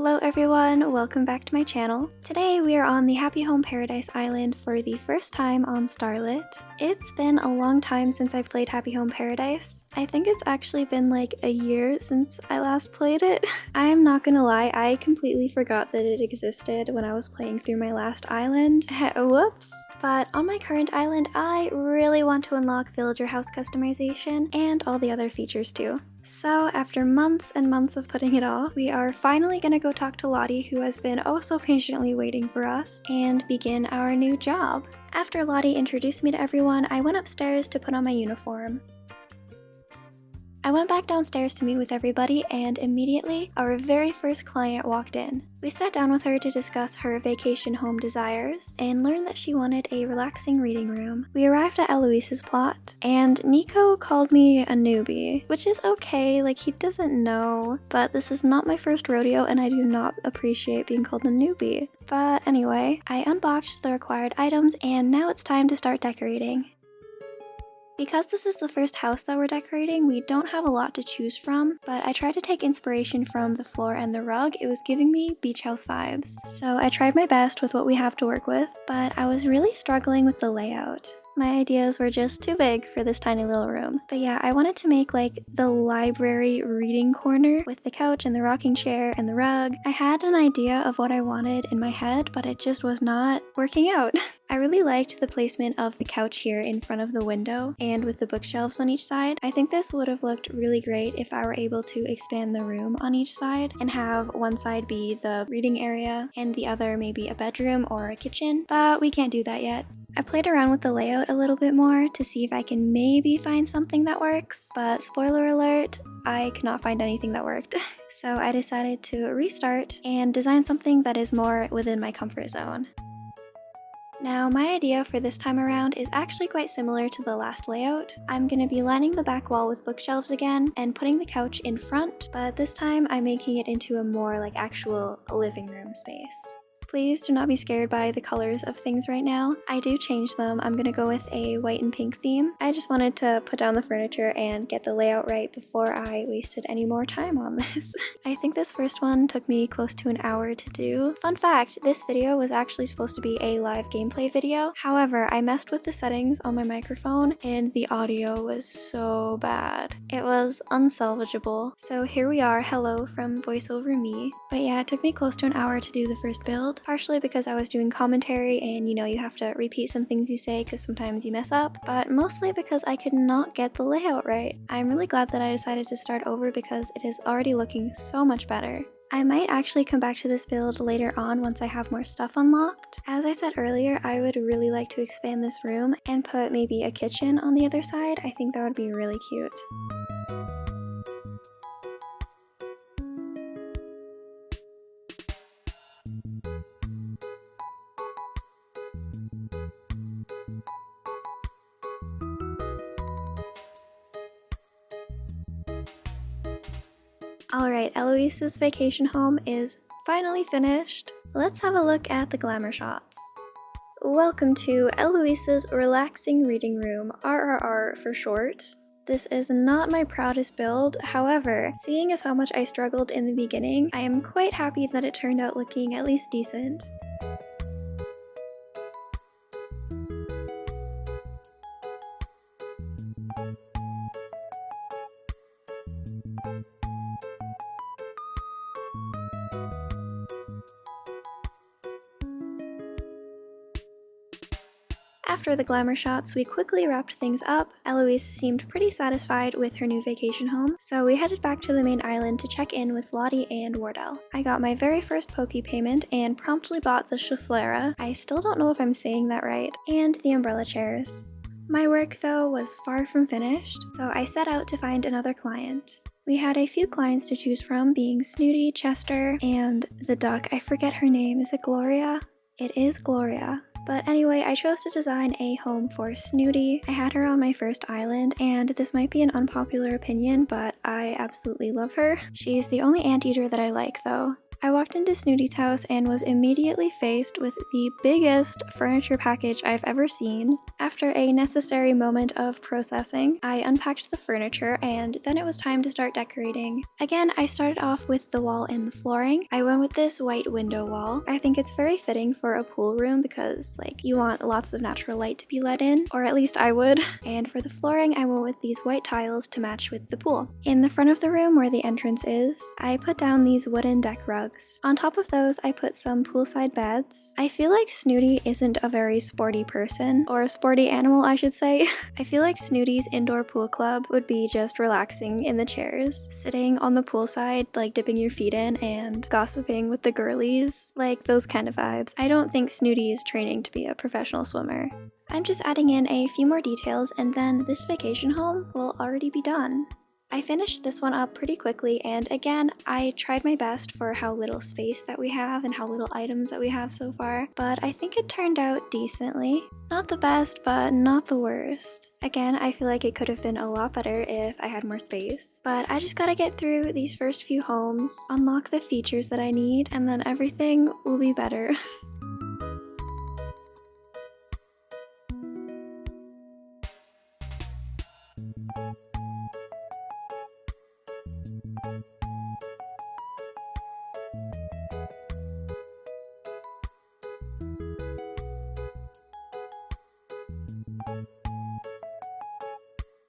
Hello everyone, welcome back to my channel. Today we are on the Happy Home Paradise Island for the first time on Starlit. It's been a long time since I've played Happy Home Paradise. I think it's actually been like a year since I last played it. I am not gonna lie, I completely forgot that it existed when I was playing through my last island. Whoops. But on my current island, I really want to unlock villager house customization and all the other features too. So after months and months of putting it off, we are finally gonna go talk to Lottie, who has been oh so patiently waiting for us, and begin our new job. After Lottie introduced me to everyone, I went upstairs to put on my uniform. I went back downstairs to meet with everybody, and immediately our very first client walked in. We sat down with her to discuss her vacation home desires and learned that she wanted a relaxing reading room. We arrived at Eloise's plot, and Nico called me a newbie, which is okay, like he doesn't know, but this is not my first rodeo and I do not appreciate being called a newbie. But anyway, I unboxed the required items and now it's time to start decorating. Because this is the first house that we're decorating, we don't have a lot to choose from, but I tried to take inspiration from the floor and the rug. It was giving me beach house vibes. So I tried my best with what we have to work with, but I was really struggling with the layout. My ideas were just too big for this tiny little room. But yeah, I wanted to make like the library reading corner with the couch and the rocking chair and the rug. I had an idea of what I wanted in my head, but it just was not working out. I really liked the placement of the couch here in front of the window and with the bookshelves on each side. I think this would have looked really great if I were able to expand the room on each side and have one side be the reading area and the other maybe a bedroom or a kitchen, but we can't do that yet. I played around with the layout a little bit more to see if I can maybe find something that works, but spoiler alert, I could not find anything that worked. So I decided to restart and design something that is more within my comfort zone. Now, my idea for this time around is actually quite similar to the last layout. I'm going to be lining the back wall with bookshelves again and putting the couch in front, but this time I'm making it into a more like actual living room space. Please do not be scared by the colors of things right now. I do change them. I'm gonna go with a white and pink theme. I just wanted to put down the furniture and get the layout right before I wasted any more time on this. I think this first one took me close to an hour to do. Fun fact, this video was actually supposed to be a live gameplay video. However, I messed with the settings on my microphone and the audio was so bad. It was unsalvageable. So here we are, hello from voiceover me. But yeah, it took me close to an hour to do the first build. Partially because I was doing commentary and you have to repeat some things you say because sometimes you mess up, but mostly because I could not get the layout right. I'm really glad that I decided to start over because it is already looking so much better. I might actually come back to this build later on once I have more stuff unlocked. As I said earlier, I would really like to expand this room and put maybe a kitchen on the other side. I think that would be really cute. Alright, Eloise's vacation home is finally finished. Let's have a look at the glamour shots. Welcome to Eloise's relaxing reading room, RRR for short. This is not my proudest build, however, seeing as how much I struggled in the beginning, I am quite happy that it turned out looking at least decent. After the glamour shots, we quickly wrapped things up. Eloise seemed pretty satisfied with her new vacation home, so we headed back to the main island to check in with Lottie and Wardell. I got my very first Poke payment and promptly bought the chauffleur, I still don't know if I'm saying that right, and the umbrella chairs. My work, though, was far from finished, so I set out to find another client. We had a few clients to choose from, being Snooty, Chester, and the duck. I forget her name. Is it Gloria? It is Gloria. But anyway, I chose to design a home for Snooty. I had her on my first island, and this might be an unpopular opinion, but I absolutely love her. She's the only anteater that I like, though. I walked into Snooty's house and was immediately faced with the biggest furniture package I've ever seen. After a necessary moment of processing, I unpacked the furniture and then it was time to start decorating. Again, I started off with the wall and the flooring. I went with this white window wall. I think it's very fitting for a pool room because you want lots of natural light to be let in, or at least I would. And for the flooring, I went with these white tiles to match with the pool. In the front of the room where the entrance is, I put down these wooden deck rugs. On top of those, I put some poolside beds. I feel like Snooty isn't a very sporty person, or a sporty animal I should say. I feel like Snooty's indoor pool club would be just relaxing in the chairs, sitting on the poolside, dipping your feet in and gossiping with the girlies, those kind of vibes. I don't think Snooty is training to be a professional swimmer. I'm just adding in a few more details and then this vacation home will already be done. I finished this one up pretty quickly, and again, I tried my best for how little space that we have and how little items that we have so far, but I think it turned out decently. Not the best, but not the worst. Again, I feel like it could have been a lot better if I had more space, but I just gotta get through these first few homes, unlock the features that I need, and then everything will be better.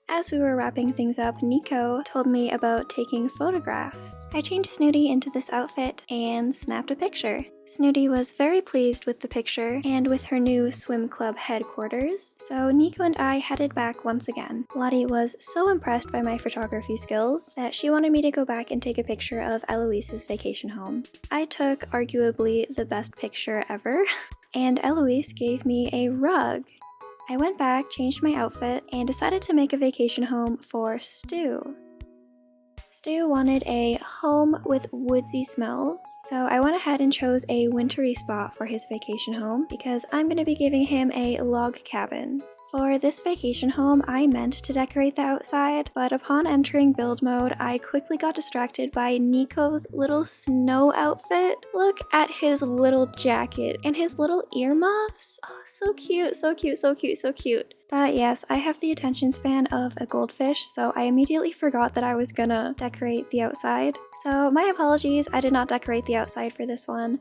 As we were wrapping things up, Nico told me about taking photographs. I changed Snooty into this outfit and snapped a picture. Snooty was very pleased with the picture and with her new swim club headquarters, so Nico and I headed back once again. Lottie was so impressed by my photography skills that she wanted me to go back and take a picture of Eloise's vacation home. I took arguably the best picture ever, and Eloise gave me a rug. I went back, changed my outfit, and decided to make a vacation home for Stu. Stu wanted a home with woodsy smells, so I went ahead and chose a wintry spot for his vacation home because I'm going to be giving him a log cabin. For this vacation home, I meant to decorate the outside, but upon entering build mode, I quickly got distracted by Nico's little snow outfit. Look at his little jacket and his little earmuffs. Oh, so cute, so cute, so cute, so cute. But yes, I have the attention span of a goldfish, so I immediately forgot that I was gonna decorate the outside. So my apologies, I did not decorate the outside for this one.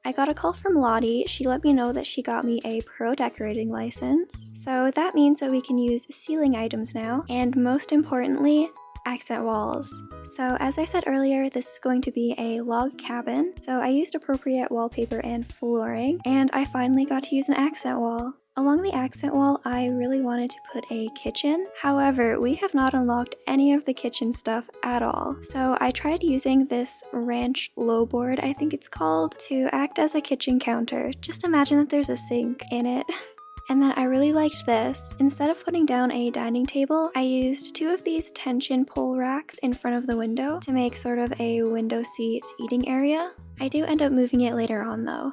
I got a call from Lottie. She let me know that she got me a pro decorating license. So that means that we can use ceiling items now, and most importantly, accent walls. So as I said earlier, this is going to be a log cabin, so I used appropriate wallpaper and flooring, and I finally got to use an accent wall. Along the accent wall, I really wanted to put a kitchen. However, we have not unlocked any of the kitchen stuff at all. So I tried using this ranch low board, I think it's called, to act as a kitchen counter. Just imagine that there's a sink in it. And then I really liked this. Instead of putting down a dining table, I used 2 of these tension pole racks in front of the window to make sort of a window seat eating area. I do end up moving it later on though.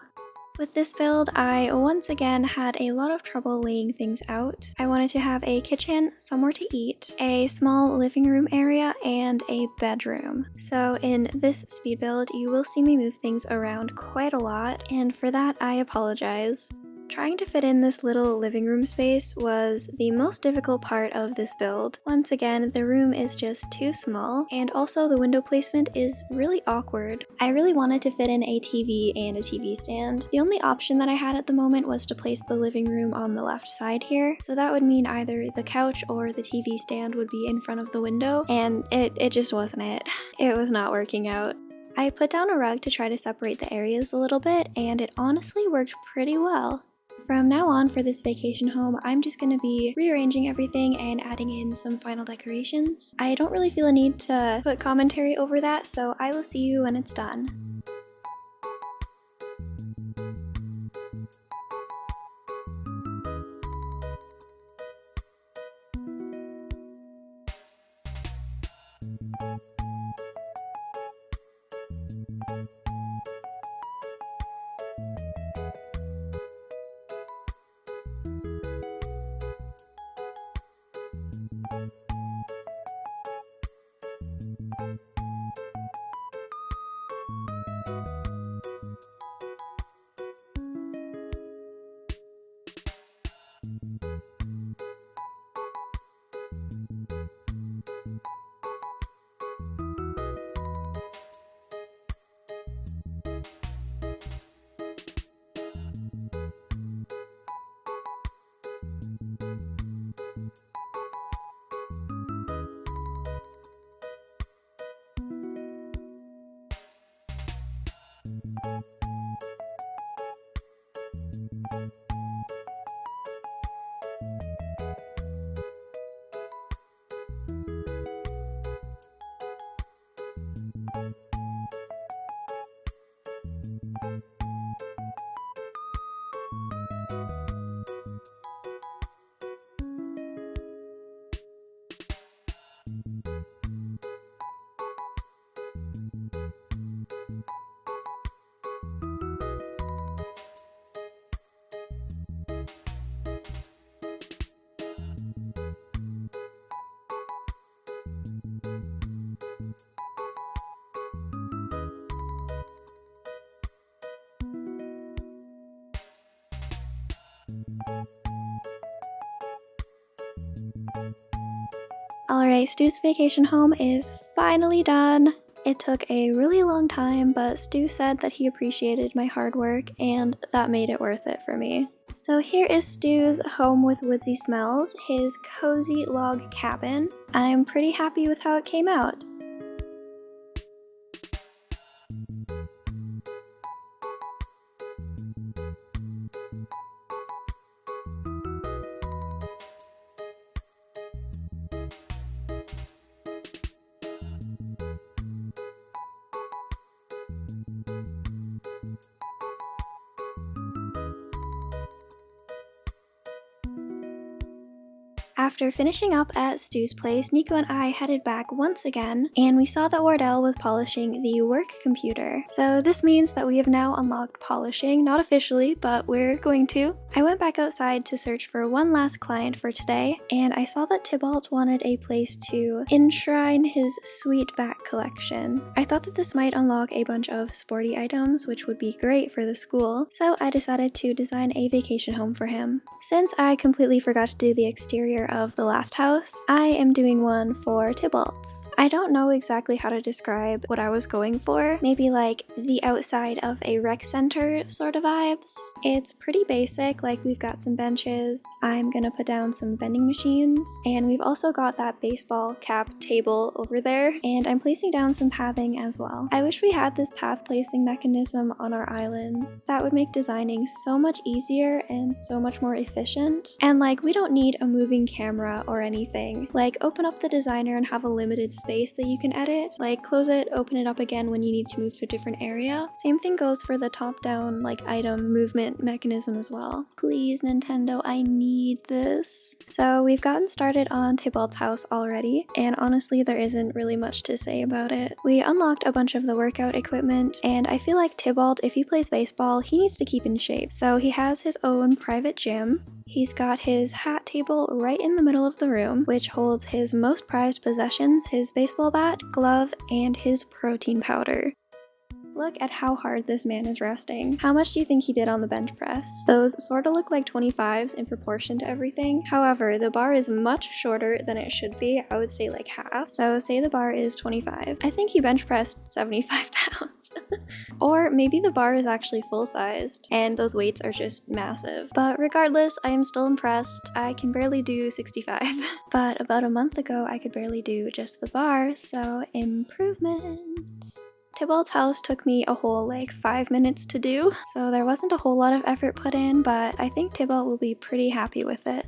With this build, I once again had a lot of trouble laying things out. I wanted to have a kitchen, somewhere to eat, a small living room area, and a bedroom. So in this speed build, you will see me move things around quite a lot, and for that I apologize. Trying to fit in this little living room space was the most difficult part of this build. Once again, the room is just too small, and also the window placement is really awkward. I really wanted to fit in a TV and a TV stand. The only option that I had at the moment was to place the living room on the left side here, so that would mean either the couch or the TV stand would be in front of the window, and it just wasn't it. It was not working out. I put down a rug to try to separate the areas a little bit, and it honestly worked pretty well. From now on for this vacation home, I'm just going to be rearranging everything and adding in some final decorations. I don't really feel a need to put commentary over that, so I will see you when it's done. Alright, Stu's vacation home is finally done. It took a really long time, but Stu said that he appreciated my hard work and that made it worth it for me. So here is Stu's home with woodsy smells, his cozy log cabin. I'm pretty happy with how it came out. After finishing up at Stu's place, Nico and I headed back once again, and we saw that Wardell was polishing the work computer. So this means that we have now unlocked polishing, not officially, but we're going to. I went back outside to search for one last client for today, and I saw that Tybalt wanted a place to enshrine his sweet bat collection. I thought that this might unlock a bunch of sporty items, which would be great for the school, so I decided to design a vacation home for him. Since I completely forgot to do the exterior of the last house, I am doing one for Tybalt's. I don't know exactly how to describe what I was going for. Maybe like the outside of a rec center sort of vibes. It's pretty basic, like we've got some benches, I'm gonna put down some vending machines, and we've also got that baseball cap table over there, and I'm placing down some pathing as well. I wish we had this path placing mechanism on our islands. That would make designing so much easier and so much more efficient. And like, we don't need a moving camera or anything. Like, open up the designer and have a limited space that you can edit. Like, close it, open it up again when you need to move to a different area. Same thing goes for the top-down, like, item movement mechanism as well. Please, Nintendo, I need this. So we've gotten started on Tybalt's house already, and honestly, there isn't really much to say about it. We unlocked a bunch of the workout equipment, and I feel like Tybalt, if he plays baseball, he needs to keep in shape. So he has his own private gym. He's got his hat table right in the middle of the room, which holds his most prized possessions, his baseball bat, glove, and his protein powder. Look at how hard this man is resting. How much do you think he did on the bench press? Those sorta look like 25s in proportion to everything. However, the bar is much shorter than it should be. I would say like half. So say the bar is 25. I think he bench pressed 75 pounds. Or maybe the bar is actually full-sized and those weights are just massive. But regardless, I am still impressed. I can barely do 65. But about a month ago, I could barely do just the bar, so improvement. Tybalt's house took me a whole like 5 minutes to do, so there wasn't a whole lot of effort put in, but I think Tybalt will be pretty happy with it.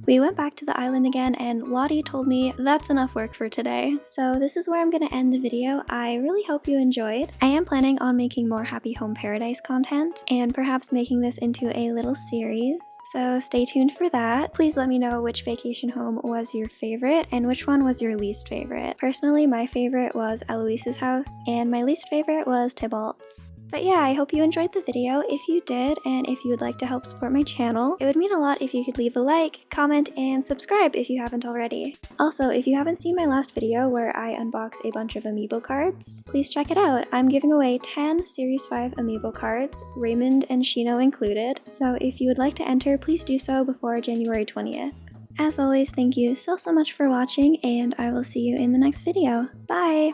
We went back to the island again and Lottie told me that's enough work for today. So this is where I'm gonna end the video. I really hope you enjoyed. I am planning on making more Happy Home Paradise content and perhaps making this into a little series. So stay tuned for that. Please let me know which vacation home was your favorite and which one was your least favorite. Personally, my favorite was Eloise's house and my least favorite was Tybalt's. But yeah, I hope you enjoyed the video. If you did, and if you would like to help support my channel, it would mean a lot if you could leave a like, comment, and subscribe if you haven't already. Also, if you haven't seen my last video where I unbox a bunch of amiibo cards, please check it out. I'm giving away 10 Series 5 amiibo cards, Raymond and Shino included, so if you would like to enter, please do so before January 20th. As always, thank you so much for watching, and I will see you in the next video. Bye!